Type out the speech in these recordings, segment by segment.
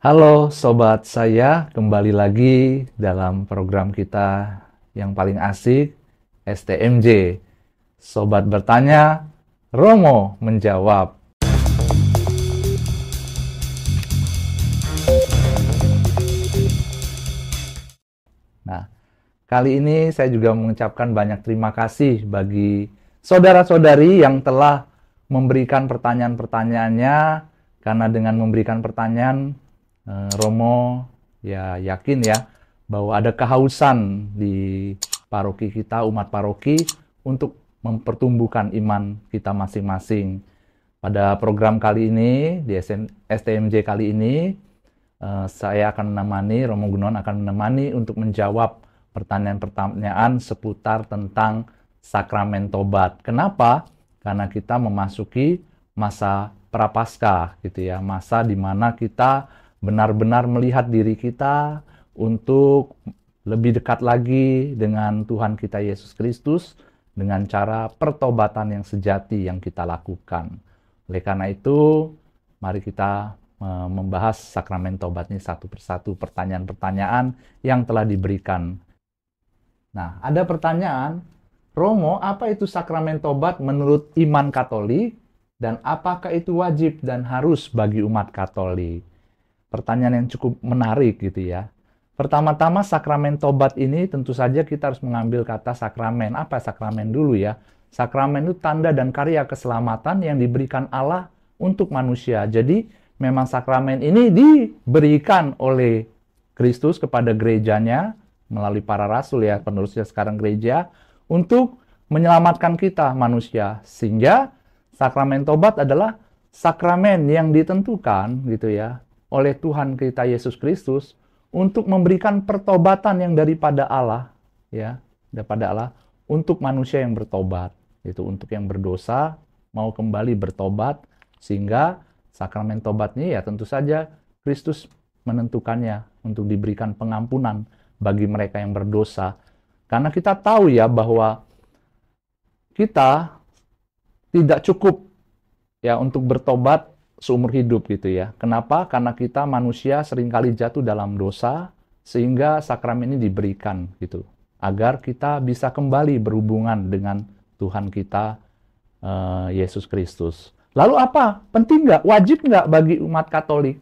Halo sobat saya, kembali lagi dalam program kita yang paling asik, STMJ. Sobat bertanya, Romo menjawab. Nah, kali ini saya juga mengucapkan banyak terima kasih bagi saudara-saudari yang telah memberikan pertanyaan-pertanyaannya, karena dengan memberikan pertanyaan, Romo ya yakin ya bahwa ada kehausan di paroki kita, umat paroki, untuk mempertumbuhkan iman kita masing-masing. Pada program kali ini, di STMJ kali ini, saya akan menemani, Romo Gunawan akan menemani untuk menjawab pertanyaan-pertanyaan seputar tentang sakramen tobat. Kenapa? Karena kita memasuki masa prapaskah gitu ya, masa di mana kita benar-benar melihat diri kita untuk lebih dekat lagi dengan Tuhan kita Yesus Kristus dengan cara pertobatan yang sejati yang kita lakukan. Oleh karena itu, mari kita membahas sakramen tobat ini satu persatu, pertanyaan-pertanyaan yang telah diberikan. Nah, ada pertanyaan, Romo, apa itu sakramen tobat menurut iman Katolik, dan apakah itu wajib dan harus bagi umat Katolik? Pertanyaan yang cukup menarik gitu ya. Pertama-tama sakramen tobat ini tentu saja kita harus mengambil kata sakramen. Apa sakramen dulu ya? Sakramen itu tanda dan karya keselamatan yang diberikan Allah untuk manusia. Jadi memang sakramen ini diberikan oleh Kristus kepada gerejanya melalui para rasul ya, penerusnya sekarang gereja, untuk menyelamatkan kita manusia. Sehingga sakramen tobat adalah sakramen yang ditentukan gitu ya oleh Tuhan kita Yesus Kristus untuk memberikan pertobatan yang daripada Allah ya, daripada Allah untuk manusia yang bertobat. Itu untuk yang berdosa mau kembali bertobat, sehingga sakramen tobatnya ya tentu saja Kristus menentukannya untuk diberikan pengampunan bagi mereka yang berdosa. Karena kita tahu ya bahwa kita tidak cukup ya untuk bertobat seumur hidup gitu ya. Kenapa? Karena kita manusia seringkali jatuh dalam dosa, sehingga sakramen ini diberikan gitu agar kita bisa kembali berhubungan dengan Tuhan kita Yesus Kristus. Lalu apa? Penting nggak? Wajib nggak bagi umat Katolik?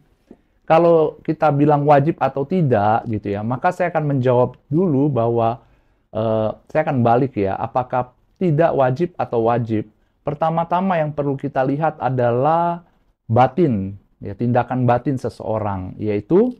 Kalau kita bilang wajib atau tidak gitu ya, maka saya akan menjawab dulu bahwa saya akan balik ya, apakah tidak wajib atau wajib. Pertama-tama yang perlu kita lihat adalah batin, ya, tindakan batin seseorang, yaitu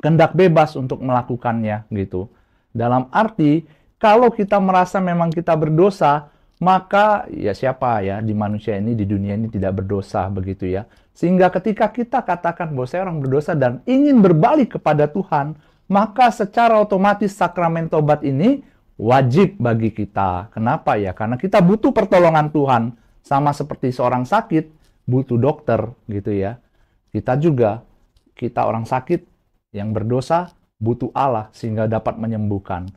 kehendak bebas untuk melakukannya gitu. Dalam arti, kalau kita merasa memang kita berdosa, maka ya siapa ya di manusia ini, di dunia ini tidak berdosa begitu ya. Sehingga ketika kita katakan bahwa saya orang berdosa dan ingin berbalik kepada Tuhan, maka secara otomatis sakramen tobat ini wajib bagi kita. Kenapa ya? Karena kita butuh pertolongan Tuhan. Sama seperti seorang sakit butuh dokter gitu ya. Kita juga, kita orang sakit yang berdosa butuh Allah sehingga dapat menyembuhkan.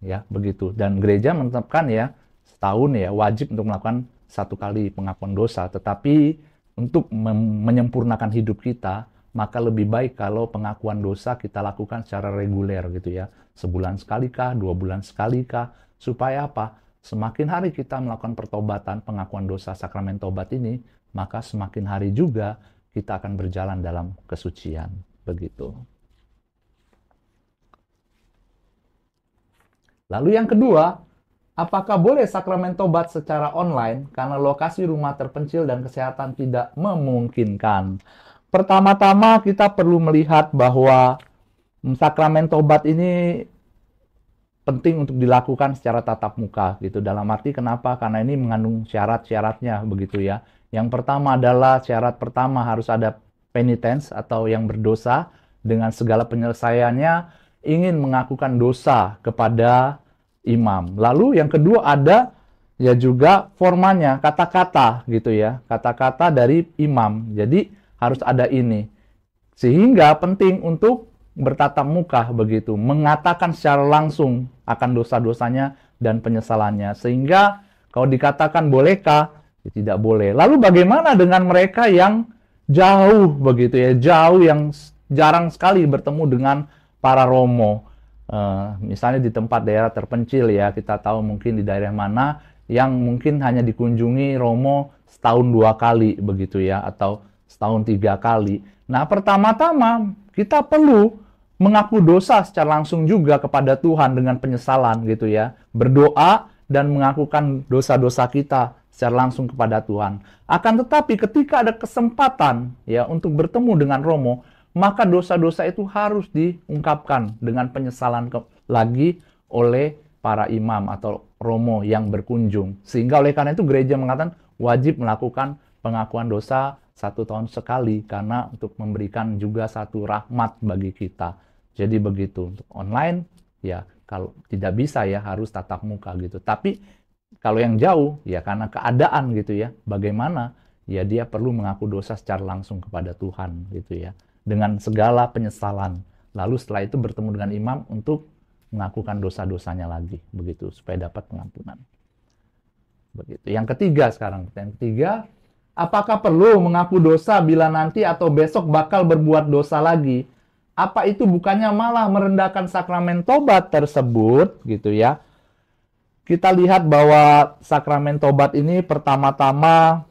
Ya, begitu. Dan gereja menetapkan ya setahun ya wajib untuk melakukan 1 kali pengakuan dosa, tetapi untuk menyempurnakan hidup kita, maka lebih baik kalau pengakuan dosa kita lakukan secara reguler gitu ya. Sebulan sekali kah, 2 bulan sekali kah, supaya apa? Semakin hari kita melakukan pertobatan, pengakuan dosa, sakramen tobat ini, maka semakin hari juga kita akan berjalan dalam kesucian. Begitu. Lalu yang kedua, apakah boleh sakramen tobat secara online karena lokasi rumah terpencil dan kesehatan tidak memungkinkan? Pertama-tama kita perlu melihat bahwa sakramen tobat ini penting untuk dilakukan secara tatap muka gitu. Dalam arti kenapa? Karena ini mengandung syarat-syaratnya begitu ya. Yang pertama adalah syarat pertama harus ada penitens atau yang berdosa dengan segala penyelesaiannya ingin mengakukan dosa kepada imam. Lalu yang kedua ada ya juga formanya, kata-kata gitu ya, kata-kata dari imam. Jadi harus ada ini. Sehingga penting untuk bertatap muka begitu, mengatakan secara langsung akan dosa-dosanya dan penyesalannya. Sehingga kalau dikatakan bolehkah? Ya, tidak boleh. Lalu bagaimana dengan mereka yang jauh begitu ya, jauh yang jarang sekali bertemu dengan para romo. Misalnya di tempat daerah terpencil ya, kita tahu mungkin di daerah mana yang mungkin hanya dikunjungi romo setahun 2 kali begitu ya, atau setahun 3 kali. Nah, pertama-tama kita perlu mengaku dosa secara langsung juga kepada Tuhan dengan penyesalan gitu ya, berdoa dan mengakukan dosa-dosa kita secara langsung kepada Tuhan. Akan tetapi ketika ada kesempatan ya untuk bertemu dengan romo, maka dosa-dosa itu harus diungkapkan dengan penyesalan lagi oleh para imam atau romo yang berkunjung. Sehingga oleh karena itu gereja mengatakan wajib melakukan pengakuan dosa 1 tahun sekali, karena untuk memberikan juga satu rahmat bagi kita. Jadi begitu. Untuk online ya kalau tidak bisa ya harus tatap muka gitu. Tapi kalau yang jauh ya karena keadaan gitu ya, bagaimana ya dia perlu mengaku dosa secara langsung kepada Tuhan gitu ya, dengan segala penyesalan. Lalu setelah itu bertemu dengan imam untuk mengakukan dosa-dosanya lagi, begitu, supaya dapat pengampunan. Begitu. Yang ketiga sekarang, yang ketiga, apakah perlu mengaku dosa bila nanti atau besok bakal berbuat dosa lagi? Apa itu bukannya malah merendahkan sakramen tobat tersebut, gitu ya? Kita lihat bahwa sakramen tobat ini pertama-tama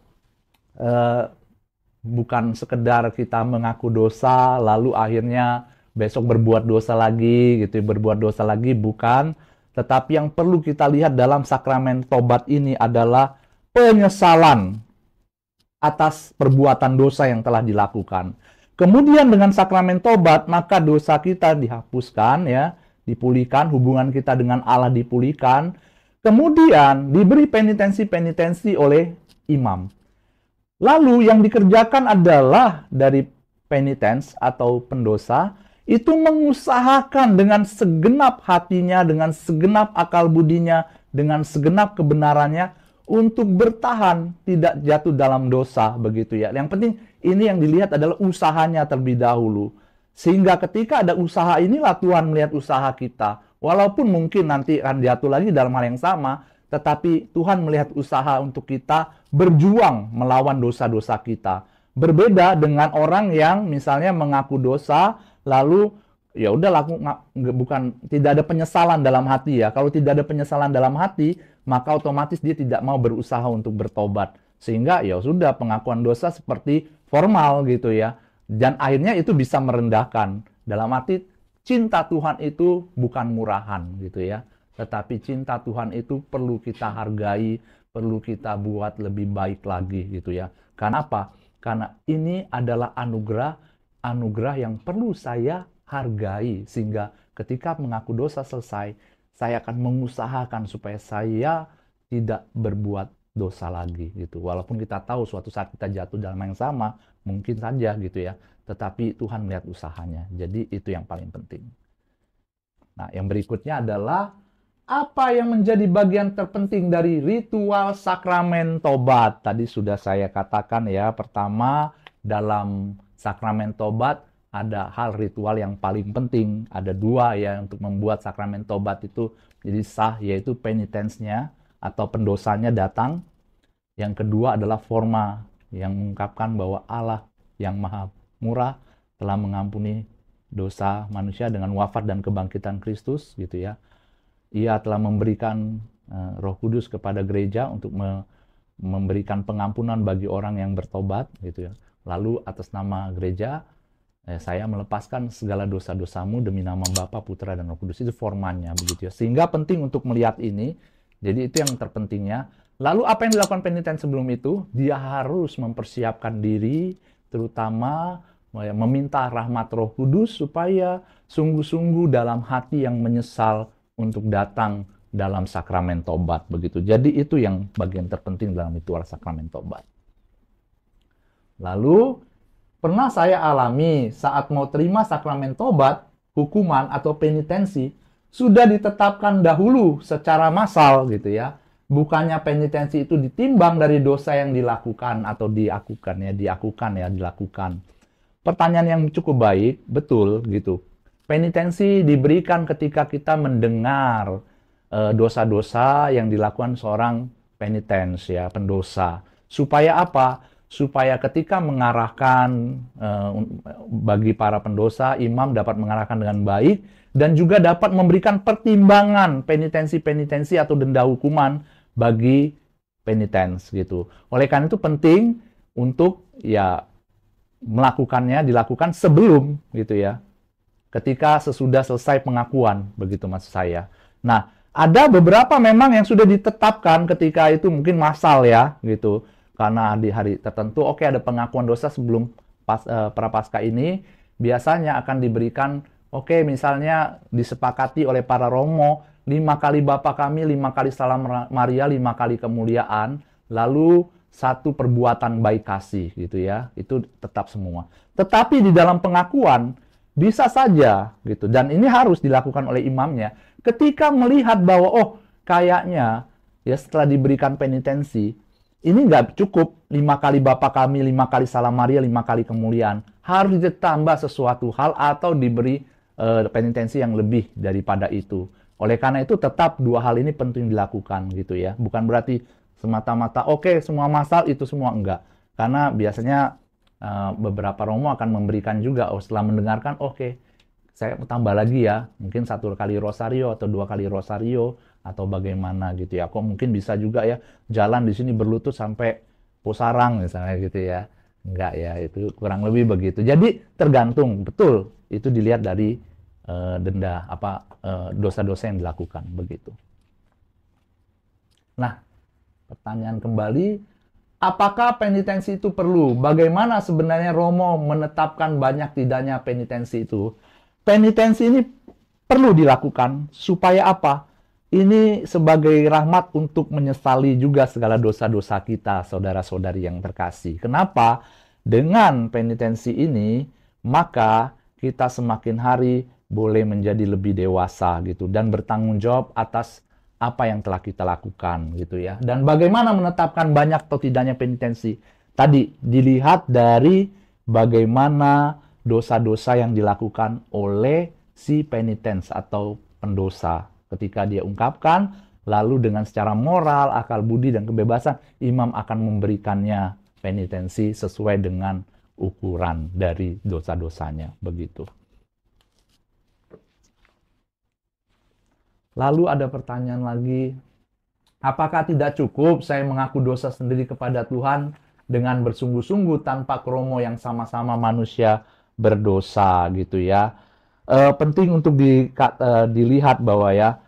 bukan sekedar kita mengaku dosa, lalu akhirnya besok berbuat dosa lagi, gitu, berbuat dosa lagi, bukan. Tetapi yang perlu kita lihat dalam sakramen tobat ini adalah penyesalan atas perbuatan dosa yang telah dilakukan. Kemudian dengan sakramen tobat, maka dosa kita dihapuskan, ya, dipulihkan, hubungan kita dengan Allah dipulihkan. Kemudian diberi penitensi-penitensi oleh imam. Lalu yang dikerjakan adalah dari penitens atau pendosa, itu mengusahakan dengan segenap hatinya, dengan segenap akal budinya, dengan segenap kebenarannya untuk bertahan tidak jatuh dalam dosa, begitu ya. Yang penting ini yang dilihat adalah usahanya terlebih dahulu. Sehingga ketika ada usaha inilah Tuhan melihat usaha kita. Walaupun mungkin nanti akan jatuh lagi dalam hal yang sama, tetapi Tuhan melihat usaha untuk kita berjuang melawan dosa-dosa kita. Berbeda dengan orang yang misalnya mengaku dosa, lalu ya udah bukan, tidak ada penyesalan dalam hati ya. Kalau tidak ada penyesalan dalam hati, maka otomatis dia tidak mau berusaha untuk bertobat. Sehingga ya sudah pengakuan dosa seperti formal gitu ya. Dan akhirnya itu bisa merendahkan. Dalam arti cinta Tuhan itu bukan murahan gitu ya. Tetapi cinta Tuhan itu perlu kita hargai, perlu kita buat lebih baik lagi gitu ya. Karena apa? Karena ini adalah anugerah yang perlu saya hargai, sehingga ketika mengaku dosa selesai, saya akan mengusahakan supaya saya tidak berbuat dosa lagi gitu. Walaupun kita tahu suatu saat kita jatuh dalam yang sama, mungkin saja gitu ya. Tetapi Tuhan melihat usahanya. Jadi itu yang paling penting. Nah, yang berikutnya adalah apa yang menjadi bagian terpenting dari ritual sakramen tobat? Tadi sudah saya katakan ya, pertama dalam sakramen tobat ada hal ritual yang paling penting. Ada 2 ya untuk membuat sakramen tobat itu jadi sah, yaitu penitensnya atau pendosanya datang. Yang kedua adalah forma yang mengungkapkan bahwa Allah yang maha murah telah mengampuni dosa manusia dengan wafat dan kebangkitan Kristus gitu ya. Ia telah memberikan Roh Kudus kepada gereja untuk memberikan pengampunan bagi orang yang bertobat gitu ya. Lalu atas nama gereja saya melepaskan segala dosa-dosamu demi nama Bapa, Putra dan Roh Kudus. Itu formanya begitu ya. Sehingga penting untuk melihat ini. Jadi itu yang terpentingnya. Lalu apa yang dilakukan peniten sebelum itu? Dia harus mempersiapkan diri, terutama meminta rahmat Roh Kudus supaya sungguh-sungguh dalam hati yang menyesal untuk datang dalam sakramen tobat begitu. Jadi itu yang bagian terpenting dalam ritual sakramen tobat. Lalu pernah saya alami saat mau terima sakramen tobat, hukuman atau penitensi sudah ditetapkan dahulu secara massal gitu ya. Bukannya penitensi itu ditimbang dari dosa yang dilakukan atau dilakukan. Pertanyaan yang cukup baik, betul gitu. Penitensi diberikan ketika kita mendengar dosa-dosa yang dilakukan seorang penitens ya, pendosa. Supaya apa? supaya ketika mengarahkan bagi para pendosa, imam dapat mengarahkan dengan baik dan juga dapat memberikan pertimbangan penitensi-penitensi atau denda hukuman bagi penitens gitu. Oleh karena itu penting untuk ya dilakukan sebelum gitu ya. Ketika sesudah selesai pengakuan, begitu maksud saya. Nah, ada beberapa memang yang sudah ditetapkan ketika itu mungkin massal ya gitu. Karena di hari tertentu oke, ada pengakuan dosa sebelum prapaskah ini biasanya akan diberikan oke, misalnya disepakati oleh para romo 5 kali Bapa kami, 5 kali salam Maria, 5 kali kemuliaan, lalu 1 perbuatan baik kasih gitu ya. Itu tetap semua. Tetapi di dalam pengakuan bisa saja gitu, dan ini harus dilakukan oleh imamnya ketika melihat bahwa oh kayaknya ya setelah diberikan penitensi ini nggak cukup 5 kali Bapa kami, 5 kali salam Maria, 5 kali kemuliaan, harus ditambah sesuatu hal atau diberi penitensi yang lebih daripada itu. Oleh karena itu tetap 2 hal ini penting dilakukan gitu ya, bukan berarti semata-mata oke, semua massal itu semua, enggak, karena biasanya beberapa romo akan memberikan juga setelah mendengarkan oke, saya tambah lagi ya, mungkin 1 kali rosario atau 2 kali rosario atau bagaimana gitu ya. Kok mungkin bisa juga ya jalan di sini berlutut sampai pusarang misalnya gitu ya. Enggak ya, itu kurang lebih begitu. Jadi tergantung, betul, itu dilihat dari denda dosa-dosa yang dilakukan begitu. Nah, pertanyaan kembali, apakah penitensi itu perlu? Bagaimana sebenarnya Romo menetapkan banyak tidaknya penitensi itu? Penitensi ini perlu dilakukan supaya apa? Ini sebagai rahmat untuk menyesali juga segala dosa-dosa kita, saudara-saudari yang terkasih. Kenapa? Dengan penitensi ini, maka kita semakin hari boleh menjadi lebih dewasa gitu dan bertanggung jawab atas apa yang telah kita lakukan gitu ya. Dan bagaimana menetapkan banyak atau tidaknya penitensi? Tadi dilihat dari bagaimana dosa-dosa yang dilakukan oleh si penitens atau pendosa. Ketika dia ungkapkan, lalu dengan secara moral, akal budi, dan kebebasan, imam akan memberikannya penitensi sesuai dengan ukuran dari dosa-dosanya. Begitu. Lalu ada pertanyaan lagi, apakah tidak cukup saya mengaku dosa sendiri kepada Tuhan dengan bersungguh-sungguh tanpa kromo yang sama-sama manusia berdosa gitu ya? Penting untuk dilihat bahwa ya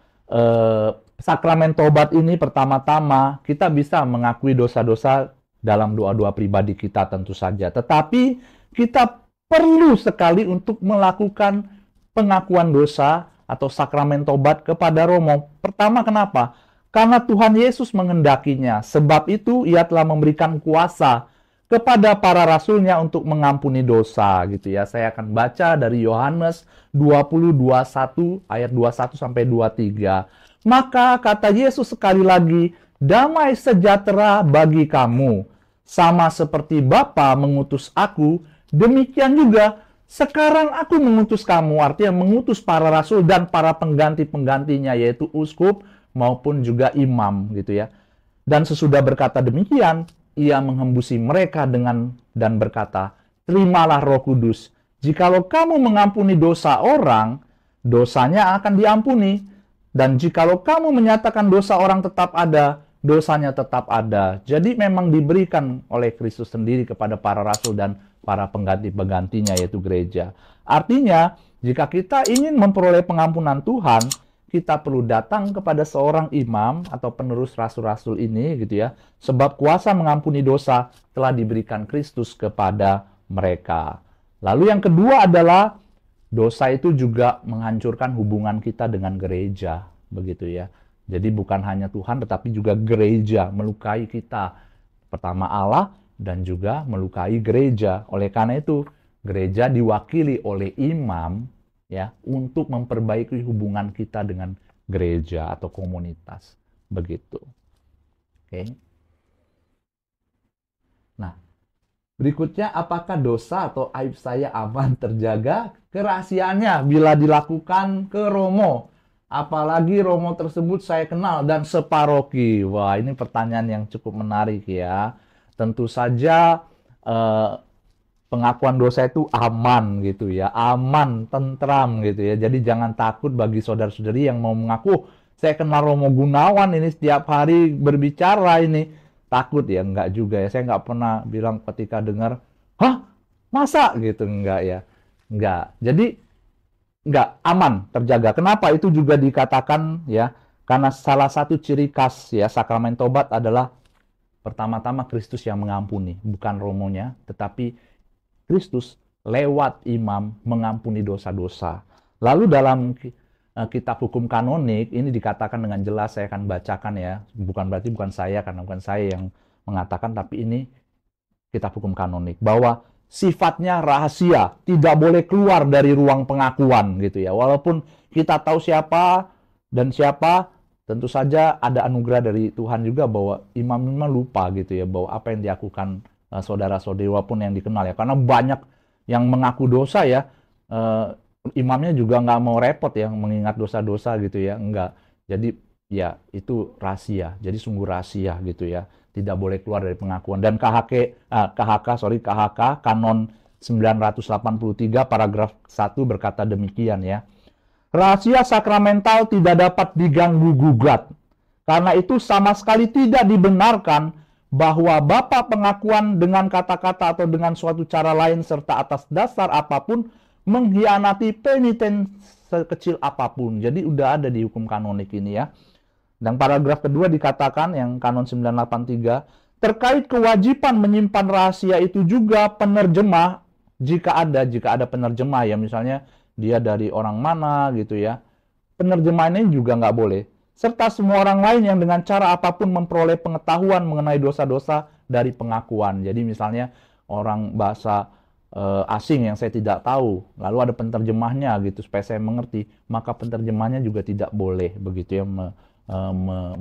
sakramen tobat ini pertama-tama kita bisa mengakui dosa-dosa dalam doa-doa pribadi kita tentu saja. Tetapi kita perlu sekali untuk melakukan pengakuan dosa atau sakramen tobat kepada Romo. Pertama, kenapa? Karena Tuhan Yesus menghendakinya. Sebab itu ia telah memberikan kuasa kepada para rasulnya untuk mengampuni dosa gitu ya. Saya akan baca dari Yohanes 20:21 ayat 21 sampai 23. Maka kata Yesus sekali lagi, damai sejahtera bagi kamu. Sama seperti Bapa mengutus aku, demikian juga sekarang aku mengutus kamu, artinya mengutus para rasul dan para pengganti-penggantinya, yaitu uskup maupun juga imam gitu ya. Dan sesudah berkata demikian, ia menghembusi mereka dan berkata, terimalah Roh Kudus. Jikalau kamu mengampuni dosa orang, dosanya akan diampuni. Dan jikalau kamu menyatakan dosa orang tetap ada, dosanya tetap ada. Jadi memang diberikan oleh Kristus sendiri kepada para rasul dan para pengganti-penggantinya, yaitu gereja. Artinya, jika kita ingin memperoleh pengampunan Tuhan, kita perlu datang kepada seorang imam atau penerus rasul-rasul ini gitu ya. Sebab kuasa mengampuni dosa telah diberikan Kristus kepada mereka. Lalu yang kedua adalah dosa itu juga menghancurkan hubungan kita dengan gereja, begitu ya. Jadi bukan hanya Tuhan tetapi juga gereja melukai kita. Pertama Allah dan juga melukai gereja. Oleh karena itu, gereja diwakili oleh imam ya untuk memperbaiki hubungan kita dengan gereja atau komunitas. Begitu. Oke. Nah, berikutnya, apakah dosa atau aib saya aman terjaga? Kerahasiaannya bila dilakukan ke Romo. Apalagi Romo tersebut saya kenal dan separoki. Wah, ini pertanyaan yang cukup menarik ya. Tentu saja eh, pengakuan dosa itu aman gitu ya, aman, tentram gitu ya. Jadi jangan takut bagi saudara-saudari yang mau mengaku, saya kenal Romo Gunawan ini setiap hari berbicara ini. Takut ya, enggak juga ya. Saya nggak pernah bilang ketika dengar, hah, masa gitu, enggak ya. Enggak. Jadi enggak, aman, terjaga. Kenapa? Itu juga dikatakan ya, karena salah satu ciri khas ya sakramen tobat adalah pertama-tama Kristus yang mengampuni, bukan romonya, tetapi Kristus lewat imam mengampuni dosa-dosa. Lalu dalam kitab hukum kanonik ini dikatakan dengan jelas, saya akan bacakan ya, bukan berarti bukan saya, karena bukan saya yang mengatakan, tapi ini kitab hukum kanonik, bahwa sifatnya rahasia, tidak boleh keluar dari ruang pengakuan gitu ya. Walaupun kita tahu siapa dan siapa, tentu saja ada anugerah dari Tuhan juga bahwa imam-imam lupa gitu ya, bahwa apa yang dilakukan saudara-saudari walaupun yang dikenal ya. Karena banyak yang mengaku dosa ya, imamnya juga nggak mau repot ya mengingat dosa-dosa gitu ya, enggak. Jadi ya itu rahasia, jadi sungguh rahasia gitu ya, tidak boleh keluar dari pengakuan. Dan KHK Kanon 983 paragraf 1 berkata demikian ya. Rahasia sakramental tidak dapat diganggu-gugat. Karena itu sama sekali tidak dibenarkan bahwa Bapa pengakuan dengan kata-kata atau dengan suatu cara lain serta atas dasar apapun mengkhianati penitens sekecil apapun. Jadi udah ada di hukum kanonik ini ya. Dan paragraf kedua dikatakan yang Kanon 983, terkait kewajiban menyimpan rahasia itu juga penerjemah, jika ada penerjemah ya, misalnya dia dari orang mana gitu ya, penerjemahannya juga nggak boleh. Serta semua orang lain yang dengan cara apapun memperoleh pengetahuan mengenai dosa-dosa dari pengakuan. Jadi misalnya orang bahasa asing yang saya tidak tahu, lalu ada penerjemahnya gitu supaya saya mengerti, maka penerjemahnya juga tidak boleh begitu ya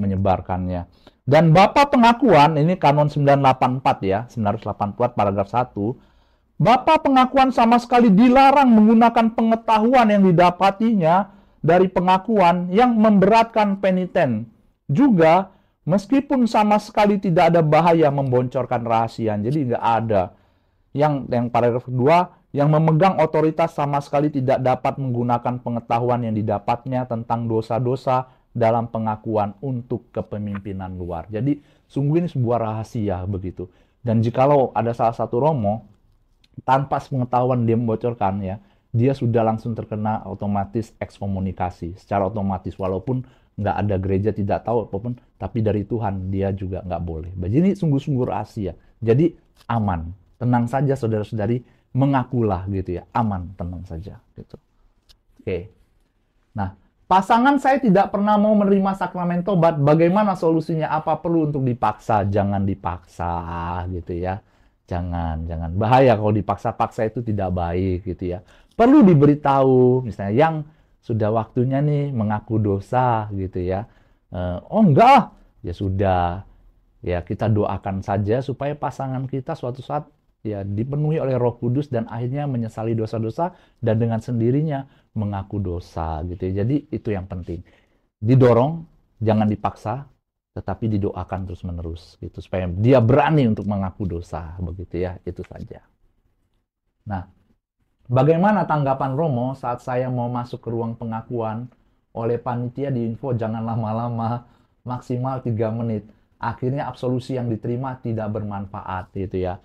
menyebarkannya. Dan Bapa pengakuan, ini Kanon 984 ya, 984 paragraf 1, Bapa pengakuan sama sekali dilarang menggunakan pengetahuan yang didapatinya dari pengakuan yang memberatkan peniten. Juga, meskipun sama sekali tidak ada bahaya membocorkan rahasia. Jadi nggak ada. Yang paragraf kedua, yang memegang otoritas sama sekali tidak dapat menggunakan pengetahuan yang didapatnya tentang dosa-dosa dalam pengakuan untuk kepemimpinan luar. Jadi, sungguh ini sebuah rahasia begitu. Dan jikalau ada salah satu romo tanpa pengetahuan dia membocorkan ya, dia sudah langsung terkena otomatis ekskomunikasi secara otomatis, walaupun nggak ada gereja tidak tahu apapun, tapi dari Tuhan dia juga nggak boleh. Jadi ini sungguh-sungguh rahasia. Jadi aman, tenang saja saudara-saudari, mengakulah gitu ya, aman, tenang saja gitu. Oke. Nah, pasangan saya tidak pernah mau menerima sakramen tobat, bagaimana solusinya? Apa perlu untuk dipaksa? Jangan dipaksa gitu ya. Jangan. Bahaya kalau dipaksa-paksa, itu tidak baik gitu ya. Perlu diberitahu, misalnya yang sudah waktunya nih mengaku dosa gitu ya. Oh enggak, ya sudah. Ya kita doakan saja supaya pasangan kita suatu saat ya dipenuhi oleh Roh Kudus dan akhirnya menyesali dosa-dosa dan dengan sendirinya mengaku dosa gitu ya. Jadi itu yang penting. Didorong, jangan dipaksa, tetapi didoakan terus-menerus gitu supaya dia berani untuk mengaku dosa begitu ya, itu saja. Nah, bagaimana tanggapan Romo saat saya mau masuk ke ruang pengakuan oleh panitia diinfo jangan lama-lama, maksimal 3 menit. Akhirnya absolusi yang diterima tidak bermanfaat gitu ya.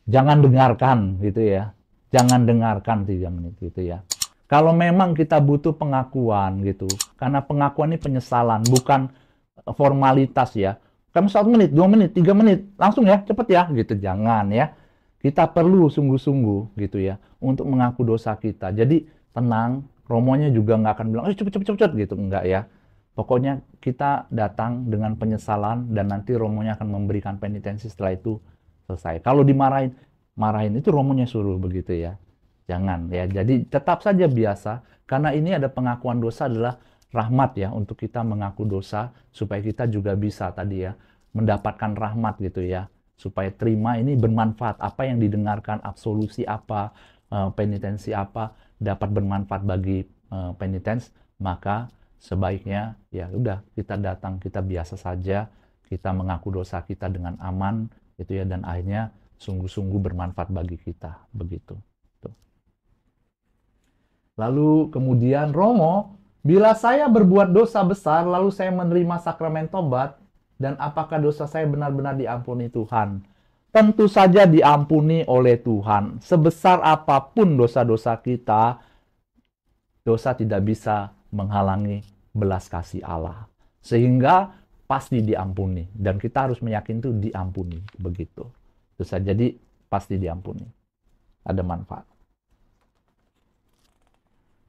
Jangan dengarkan gitu ya. Jangan dengarkan 3 menit gitu ya. Kalau memang kita butuh pengakuan gitu, karena pengakuan ini penyesalan, bukan formalitas ya. Kamu 1 menit, 2 menit, 3 menit, langsung ya, cepet ya, gitu. Jangan ya. Kita perlu sungguh-sungguh gitu ya, untuk mengaku dosa kita. Jadi tenang, romonya juga nggak akan bilang, cepet gitu, enggak ya. Pokoknya kita datang dengan penyesalan dan nanti romonya akan memberikan penitensi setelah itu selesai. Kalau marahin itu romonya suruh begitu ya. Jangan ya. Jadi tetap saja biasa, karena ini ada pengakuan dosa adalah rahmat ya untuk kita mengaku dosa supaya kita juga bisa tadi ya mendapatkan rahmat gitu ya, supaya terima ini bermanfaat, apa yang didengarkan, absolusi apa, penitensi apa dapat bermanfaat bagi penitens, maka sebaiknya ya udah kita datang, kita biasa saja, kita mengaku dosa kita dengan aman gitu ya, dan akhirnya sungguh-sungguh bermanfaat bagi kita, begitu. Tuh. Lalu kemudian Romo, bila saya berbuat dosa besar, lalu saya menerima sakramen tobat, dan apakah dosa saya benar-benar diampuni Tuhan? Tentu saja diampuni oleh Tuhan. Sebesar apapun dosa-dosa kita, dosa tidak bisa menghalangi belas kasih Allah. Sehingga pasti diampuni. Dan kita harus meyakini itu diampuni. Begitu. Itu saja. Jadi pasti diampuni. Ada manfaat.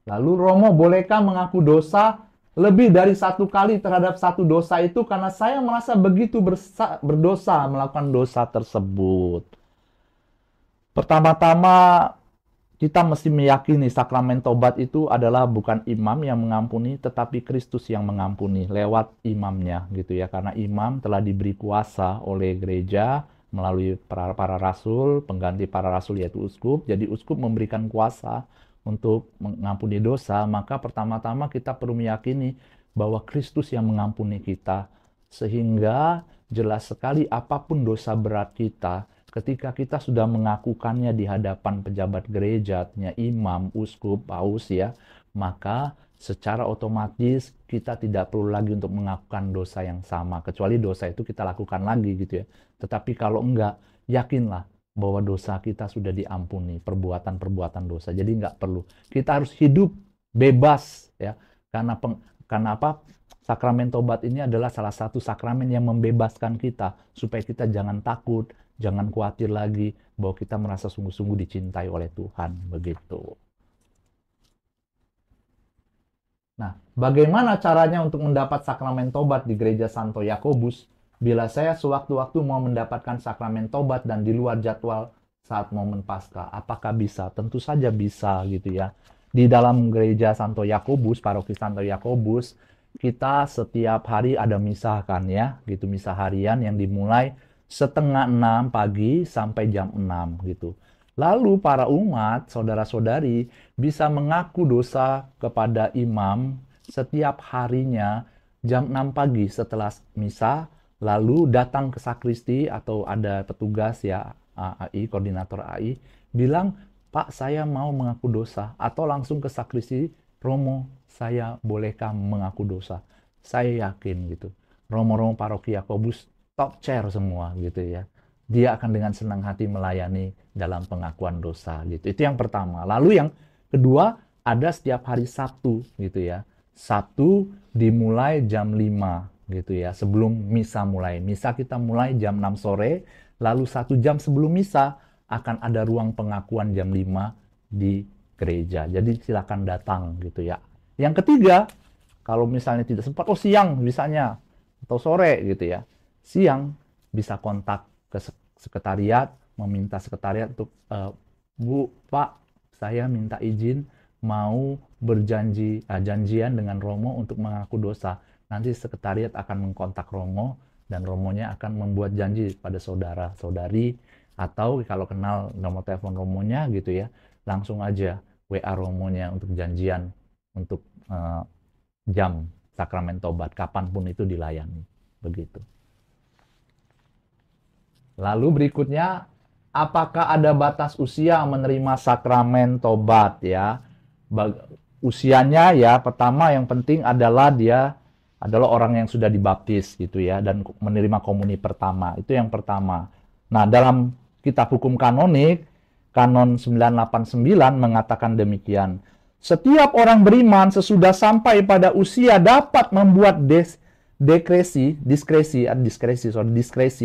Lalu Romo, bolehkah mengaku dosa lebih dari satu kali terhadap satu dosa itu karena saya merasa begitu berdosa melakukan dosa tersebut? Pertama-tama kita mesti meyakini sakramen tobat itu adalah bukan imam yang mengampuni, tetapi Kristus yang mengampuni lewat imamnya, gitu ya. Karena imam telah diberi kuasa oleh gereja melalui para rasul, pengganti para rasul yaitu uskup. Jadi uskup memberikan kuasa untuk mengampuni dosa, maka pertama-tama kita perlu meyakini bahwa Kristus yang mengampuni kita. Sehingga jelas sekali apapun dosa berat kita, ketika kita sudah mengakukannya di hadapan pejabat gereja, imam, uskup, paus ya, maka secara otomatis kita tidak perlu lagi untuk mengakukan dosa yang sama, kecuali dosa itu kita lakukan lagi gitu ya. Tetapi kalau enggak, yakinlah bahwa dosa kita sudah diampuni, perbuatan-perbuatan dosa. Jadi nggak perlu. Kita harus hidup bebas ya, karena apa? Sakramen tobat ini adalah salah satu sakramen yang membebaskan kita supaya kita jangan takut, jangan khawatir lagi bahwa kita merasa sungguh-sungguh dicintai oleh Tuhan, begitu. Nah, bagaimana caranya untuk mendapat sakramen tobat di Gereja Santo Yakobus? Bila saya sewaktu-waktu mau mendapatkan sakramen tobat dan di luar jadwal saat momen Paskah, apakah bisa? Tentu saja bisa gitu ya. Di dalam Gereja Santo Yakobus, Paroki Santo Yakobus, kita setiap hari ada misa kan ya, gitu, misa harian yang dimulai 5:30 pagi sampai jam 6 gitu. Lalu para umat, saudara-saudari bisa mengaku dosa kepada imam setiap harinya jam 6 pagi setelah misa, lalu datang ke sakristi atau ada petugas ya, AI, koordinator AI, bilang, "Pak, saya mau mengaku dosa." Atau langsung ke sakristi, "Romo, saya bolehkah mengaku dosa?" Saya yakin gitu. Romo-romo Paroki Yakobus top chair semua gitu ya. Dia akan dengan senang hati melayani dalam pengakuan dosa gitu. Itu yang pertama. Lalu yang kedua, ada setiap hari Sabtu gitu ya. Sabtu dimulai jam 5 gitu ya, sebelum misa mulai. Misa kita mulai jam 6 sore, lalu 1 jam sebelum misa akan ada ruang pengakuan jam 5 di gereja. Jadi silakan datang gitu ya. Yang ketiga, kalau misalnya tidak sempat, siang misalnya, atau sore gitu ya. Siang bisa kontak ke sekretariat, meminta sekretariat untuk, "Bu, Pak, saya minta izin mau janjian dengan Romo untuk mengaku dosa." Nanti sekretariat akan mengkontak Romo dan Romonya akan membuat janji pada saudara-saudari, atau kalau kenal nomor telepon Romonya gitu ya, langsung aja WA Romonya untuk janjian untuk jam sakramen tobat, kapanpun itu dilayani, begitu. Lalu berikutnya, apakah ada batas usia menerima sakramen tobat ya? Usianya ya, pertama yang penting adalah dia adalah orang yang sudah dibaptis gitu ya, dan menerima komuni pertama. Itu yang pertama. Nah, dalam kitab hukum kanonik, Kanon 989 mengatakan demikian. Setiap orang beriman sesudah sampai pada usia dapat membuat diskresi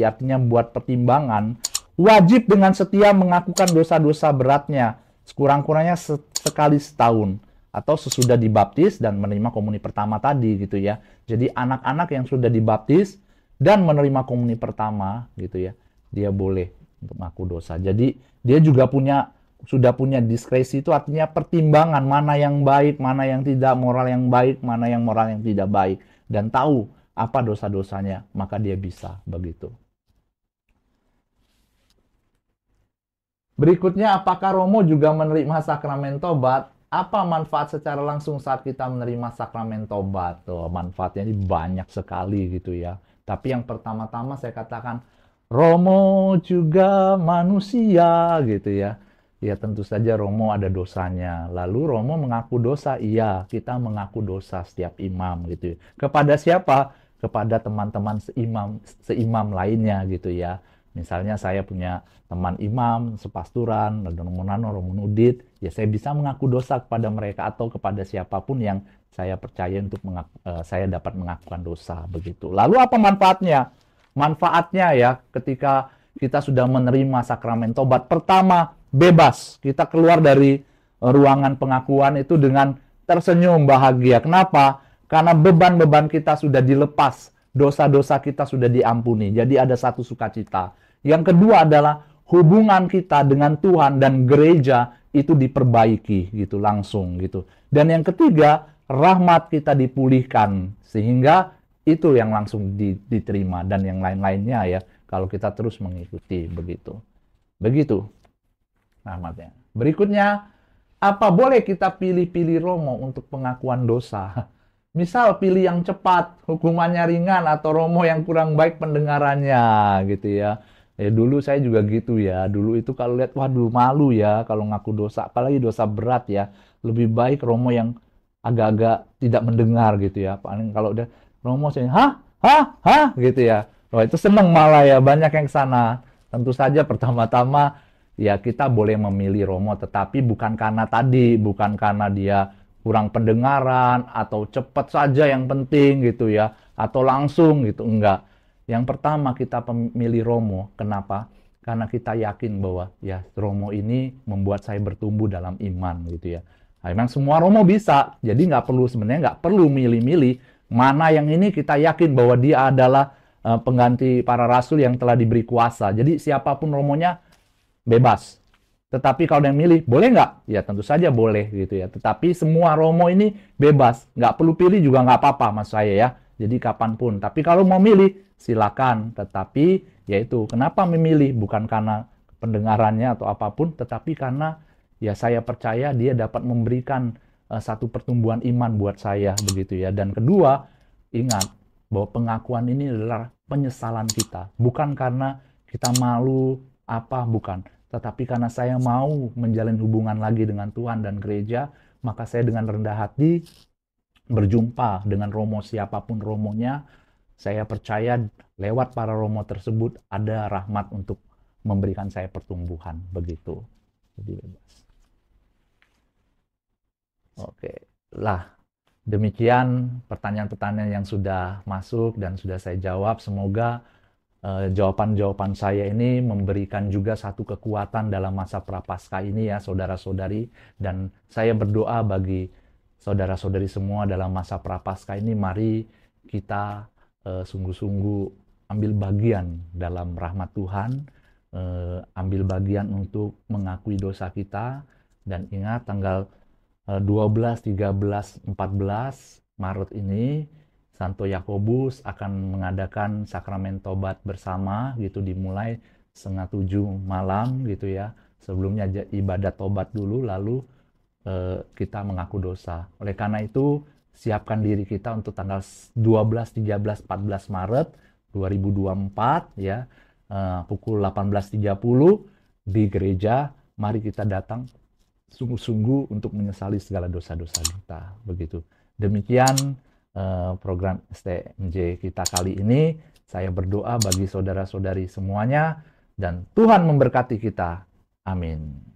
artinya buat pertimbangan, wajib dengan setia mengakukan dosa-dosa beratnya sekurang-kurangnya sekali setahun atau sesudah dibaptis dan menerima komuni pertama tadi gitu ya. Jadi anak-anak yang sudah dibaptis dan menerima komuni pertama gitu ya, dia boleh untuk mengaku dosa. Jadi dia juga sudah punya diskresi, itu artinya pertimbangan mana yang baik, mana yang tidak, moral yang baik, mana yang moral yang tidak baik, dan tahu apa dosa-dosanya, maka dia bisa begitu. Berikutnya, apakah Romo juga menerima sakramen tobat? Apa manfaat secara langsung saat kita menerima sakramen tobat? Manfaatnya ini banyak sekali gitu ya. Tapi yang pertama-tama saya katakan, Romo juga manusia gitu ya. Ya tentu saja Romo ada dosanya. Lalu Romo mengaku dosa, iya kita mengaku dosa setiap imam gitu ya. Kepada siapa? Kepada teman-teman seimam lainnya gitu ya. Misalnya saya punya teman imam, sepasturan, ada Romo Nano, Romo Nudit, ya saya bisa mengaku dosa kepada mereka atau kepada siapapun yang saya percaya untuk saya dapat mengakukan dosa begitu. Lalu apa manfaatnya? Manfaatnya ya ketika kita sudah menerima sakramen tobat. Pertama, bebas. Kita keluar dari ruangan pengakuan itu dengan tersenyum bahagia. Kenapa? Karena beban-beban kita sudah dilepas. Dosa-dosa kita sudah diampuni. Jadi ada satu sukacita. Yang kedua adalah hubungan kita dengan Tuhan dan gereja itu diperbaiki gitu langsung gitu. Dan yang ketiga, rahmat kita dipulihkan sehingga itu yang langsung diterima dan yang lain-lainnya ya kalau kita terus mengikuti begitu. Begitu rahmatnya. Berikutnya, apa boleh kita pilih-pilih Romo untuk pengakuan dosa? Misal pilih yang cepat, hukumannya ringan atau Romo yang kurang baik pendengarannya gitu ya. Ya dulu saya juga gitu ya. Dulu itu kalau lihat waduh malu ya kalau ngaku dosa, apalagi dosa berat ya. Lebih baik Romo yang agak-agak tidak mendengar gitu ya. Paling kalau udah Romo saya, hah? Hah? Hah? Gitu ya. Wah, itu seneng malah ya, banyak yang sana. Tentu saja pertama-tama ya kita boleh memilih Romo, tetapi bukan karena tadi, bukan karena dia kurang pendengaran atau cepat saja yang penting gitu ya, atau langsung gitu, enggak. Yang pertama kita memilih Romo, kenapa? Karena kita yakin bahwa ya Romo ini membuat saya bertumbuh dalam iman gitu ya. Nah, memang semua Romo bisa, jadi nggak perlu sebenarnya nggak perlu milih-milih. Mana yang ini kita yakin bahwa dia adalah pengganti para rasul yang telah diberi kuasa. Jadi siapapun romonya bebas. Tetapi kalau yang milih, boleh nggak? Ya tentu saja boleh gitu ya. Tetapi semua romo ini bebas. Nggak perlu pilih juga nggak apa-apa mas saya ya. Jadi kapanpun. Tapi kalau mau milih, silakan. Tetapi yaitu kenapa memilih? Bukan karena pendengarannya atau apapun. Tetapi karena ya saya percaya dia dapat memberikan satu pertumbuhan iman buat saya begitu ya. Dan kedua, ingat bahwa pengakuan ini adalah penyesalan kita, bukan karena kita malu apa, bukan, tetapi karena saya mau menjalin hubungan lagi dengan Tuhan dan gereja, maka saya dengan rendah hati berjumpa dengan romo siapapun romonya. Saya percaya lewat para romo tersebut ada rahmat untuk memberikan saya pertumbuhan begitu. Jadi bebas. Oke, lah demikian pertanyaan-pertanyaan yang sudah masuk dan sudah saya jawab. Semoga jawaban-jawaban saya ini memberikan juga satu kekuatan dalam masa prapaskah ini ya saudara-saudari. Dan saya berdoa bagi saudara-saudari semua dalam masa prapaskah ini, mari kita sungguh-sungguh ambil bagian dalam rahmat Tuhan, ambil bagian untuk mengakui dosa kita. Dan ingat tanggal 12, 13, 14 Maret ini Santo Yakobus akan mengadakan sakramen tobat bersama gitu, dimulai 6:30 malam gitu ya. Sebelumnya ibadat tobat dulu, lalu kita mengaku dosa. Oleh karena itu siapkan diri kita untuk tanggal 12, 13, 14 Maret 2024 ya, pukul 18.30 di gereja. Mari kita datang sungguh-sungguh untuk menyesali segala dosa-dosa kita. Begitu. Demikian program STMJ kita kali ini. Saya berdoa bagi saudara-saudari semuanya dan Tuhan memberkati kita. Amin.